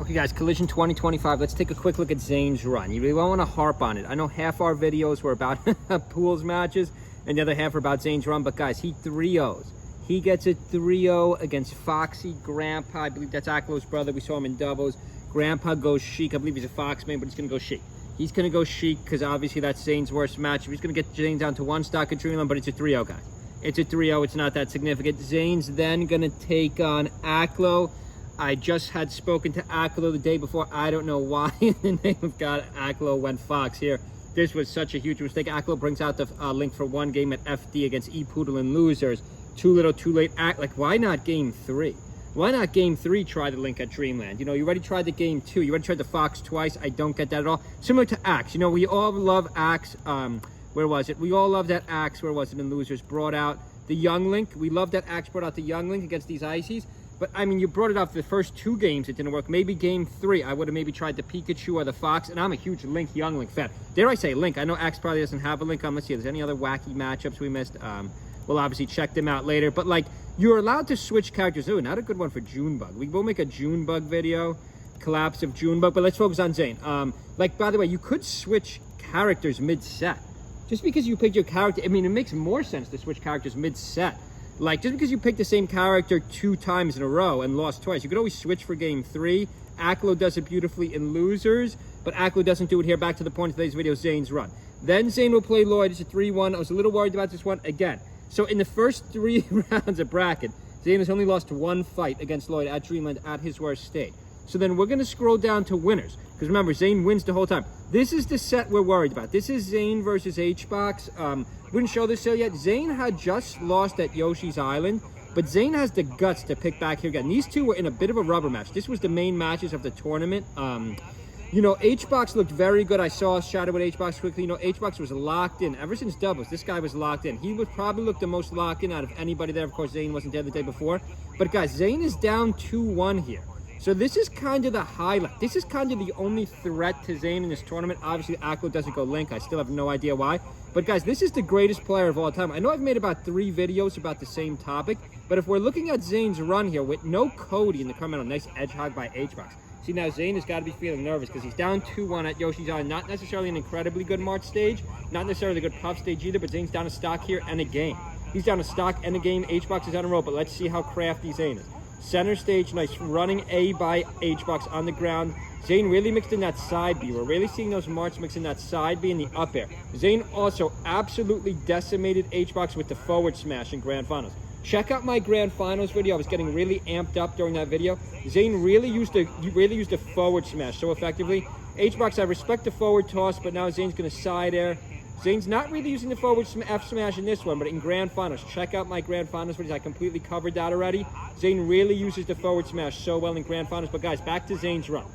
Okay guys, Collision 2025, let's take a quick look at Zain's run. You really don't want to harp on it. I know half our videos were about pools matches and the other half are about Zain's run, but guys, he 3-0s. He gets a 3-0 against Foxy, Grandpa, I believe that's Aklo's brother, we saw him in doubles. Grandpa goes Sheik, I believe he's a Fox man, but he's gonna go Sheik. He's gonna go Sheik because obviously that's Zain's worst match. He's gonna get Zain down to one stock of Dreamland, but it's a 3-0 guys. It's a 3-0, it's not that significant. Zain's then gonna take on Aklo. I just had spoken to Aklo the day before. I don't know why in the name of God Aklo went Fox here. This was such a huge mistake. Aklo brings out the link for one game at FD against E-Poodle and Losers. Too little, too late. Like, why not game 3? Why not game 3 try the link at Dreamland? You know, you already tried the game 2. You already tried the Fox twice. I don't get that at all. Similar to Axe. You know, we all love Axe. Where was it? We all love that Axe. Where was it in Losers? Brought out the Young Link. We love that Axe brought out the Young Link against these Icies. But, I mean, you brought it out for the first 2 games. It didn't work. Maybe game 3, I would have maybe tried the Pikachu or the Fox. And I'm a huge Link, Young Link fan. Dare I say Link? I know Axe probably doesn't have a Link. Let's see if there's any other wacky matchups we missed. We'll obviously check them out later. But, like, you're allowed to switch characters. Ooh, not a good one for Junebug. We will make a Junebug video. Collapse of Junebug. But let's focus on Zain. Like, by the way, you could switch characters mid-set. Just because you picked your character, I mean, it makes more sense to switch characters mid-set. Like, just because you picked the same character 2 times in a row and lost twice, you could always switch for game 3. Aklo does it beautifully in Losers, but Aklo doesn't do it here. Back to the point of today's video, Zain's run. Then Zain will play Lloyd. It's a 3-1. I was a little worried about this one again. So in the first 3 rounds of bracket, Zain has only lost 1 fight against Lloyd at Dreamland at his worst state. So then we're going to scroll down to winners. Because remember, Zain wins the whole time. This is the set we're worried about. This is Zain versus HBox. We didn't show this yet. Zain had just lost at Yoshi's Island, but Zain has the guts to pick back here again. These two were in a bit of a rubber match. This was the main matches of the tournament. You know, HBox looked very good. I saw a shadow with HBox quickly. You know, HBox was locked in. Ever since doubles, this guy was locked in. He would probably look the most locked in out of anybody there. Of course, Zain wasn't there the day before. But guys, Zain is down 2-1 here. So this is kind of the highlight. This is kind of the only threat to Zain in this tournament. Obviously, Aklo doesn't go Link. I still have no idea why. But guys, this is the greatest player of all time. I know I've made about 3 videos about the same topic, but if we're looking at Zain's run here with no Cody in the comment on nice edge hog by HBox. See, now Zain has got to be feeling nervous because he's down 2-1 at Yoshi's Island. Not necessarily an incredibly good March stage, not necessarily a good puff stage either, but Zain's down a stock here and a game. He's down a stock and a game. HBox is on a roll, but let's see how crafty Zain is. Center stage, nice running A by HBox on the ground. Zain really mixed in that side B. We're really seeing those marks mix in that side B and the up air. Zain also absolutely decimated HBox with the forward smash in Grand Finals. Check out my Grand Finals video. I was getting really amped up during that video. Zain really used the forward smash so effectively. HBox, I respect the forward toss, but now Zain's going to side air. Zain's not really using the forward F smash in this one, but in Grand Finals. Check out my Grand Finals videos. I completely covered that already. Zain really uses the forward smash so well in Grand Finals. But guys, back to Zain's run.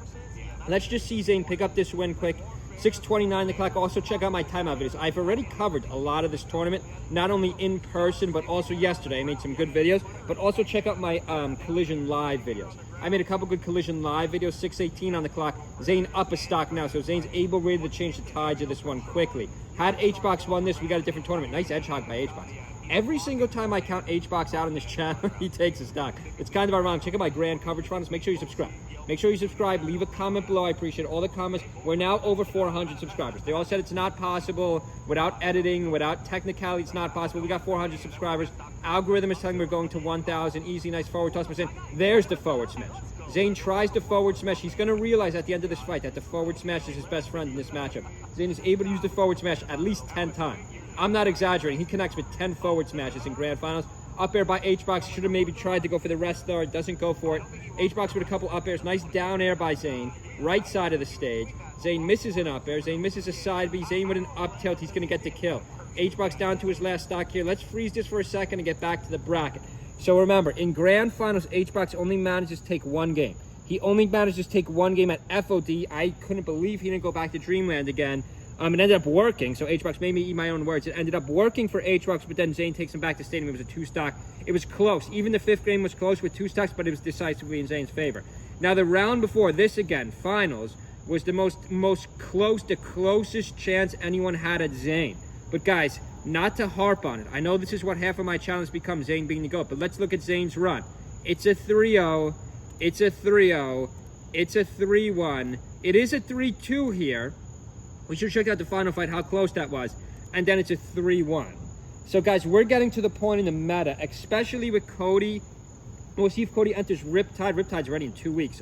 Let's just see Zain pick up this win quick. 6:29 the clock. Also check out my timeout videos. I've already covered a lot of this tournament, not only in person, but also yesterday. I made some good videos, but also check out my Collision Live videos. I made a couple good Collision Live videos, 6:18 on the clock. Zain up a stock now, so Zain's able really to change the tides of this one quickly. Had HBox won this, we got a different tournament. Nice edge hog by HBox. Every single time I count HBox out on this channel, he takes a stock. It's kind of ironic. Check out my grand coverage finals. Make sure you subscribe. Make sure you subscribe. Leave a comment below. I appreciate all the comments. We're now over 400 subscribers. They all said it's not possible without editing, without technicality. It's not possible. We got 400 subscribers. Algorithm is telling me we're going to 1,000. Easy, nice forward toss percent. There's the forward smash. Zain tries the forward smash. He's going to realize at the end of this fight that the forward smash is his best friend in this matchup. Zain is able to use the forward smash at least 10 times. I'm not exaggerating. He connects with 10 forward smashes in Grand Finals. Up air by HBox. Should have maybe tried to go for the rest there. Doesn't go for it. HBox with a couple up airs. Nice down air by Zain. Right side of the stage. Zain misses an up air. Zain misses a side B. Zain with an up tilt. He's going to get the kill. HBox down to his last stock here. Let's freeze this for a second and get back to the bracket. So remember, in Grand Finals, HBox only manages to take 1 game. He only manages to take 1 game at FOD. I couldn't believe he didn't go back to Dreamland again. It ended up working, so HBox made me eat my own words. It ended up working for HBox, but then Zain takes him back to Stadium. It was a 2-stock. It was close. Even the 5th game was close with 2 stocks, but it was decisively in Zain's favor. Now, the round before this, again, Finals, was the the closest chance anyone had at Zain. But guys, not to harp on it. I know this is what half of my challenge becomes, Zain being the GOAT, but let's look at Zain's run. It's a 3-0. It's a 3-0. It's a 3-1. It is a 3-2 here. We should check out the final fight, how close that was. And then it's a 3-1. So guys, we're getting to the point in the meta, especially with Cody. We'll see if Cody enters Riptide. Riptide's ready in 2 weeks.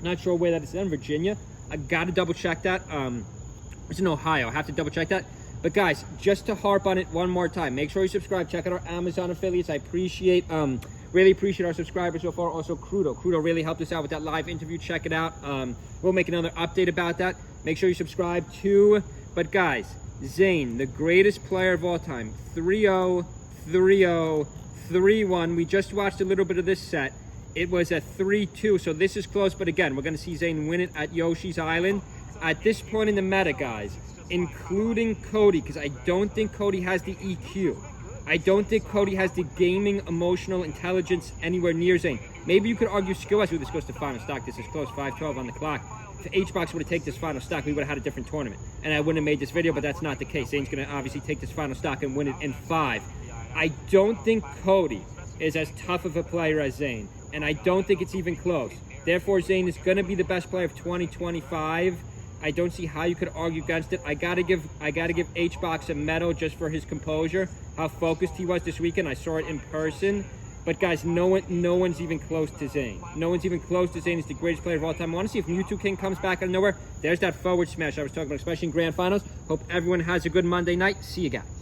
Not sure where that is in Virginia. I gotta double check that. It's in Ohio. I have to double check that. But guys, just to harp on it one more time, make sure you subscribe. Check out our Amazon affiliates. I appreciate, really appreciate our subscribers so far. Also, Crudo really helped us out with that live interview. Check it out. We'll make another update about that. Make sure you subscribe too. But guys, Zain, the greatest player of all time, 3-0, 3-0, 3-1. We just watched a little bit of this set. It was a 3-2, so this is close. But again, we're going to see Zain win it at Yoshi's Island. At this point in the meta, guys, including Cody, because I don't think Cody has the EQ. I don't think Cody has the gaming emotional intelligence anywhere near Zain. Maybe you could argue skill-wise. This goes to final stock. This is close, 5-12 on the clock. If HBox would have taken this final stock, we would have had a different tournament. And I wouldn't have made this video, but that's not the case. Zain's going to obviously take this final stock and win it in 5. I don't think Cody is as tough of a player as Zain. And I don't think it's even close. Therefore, Zain is going to be the best player of 2025. I don't see how you could argue against it. I gotta give HBox a medal just for his composure, how focused he was this weekend. I saw it in person. But guys, no one's even close to Zain. No one's even close to Zain. He's the greatest player of all time. I want to see if Mewtwo King comes back out of nowhere. There's that forward smash I was talking about, especially in grand finals. Hope everyone has a good Monday night. See you guys.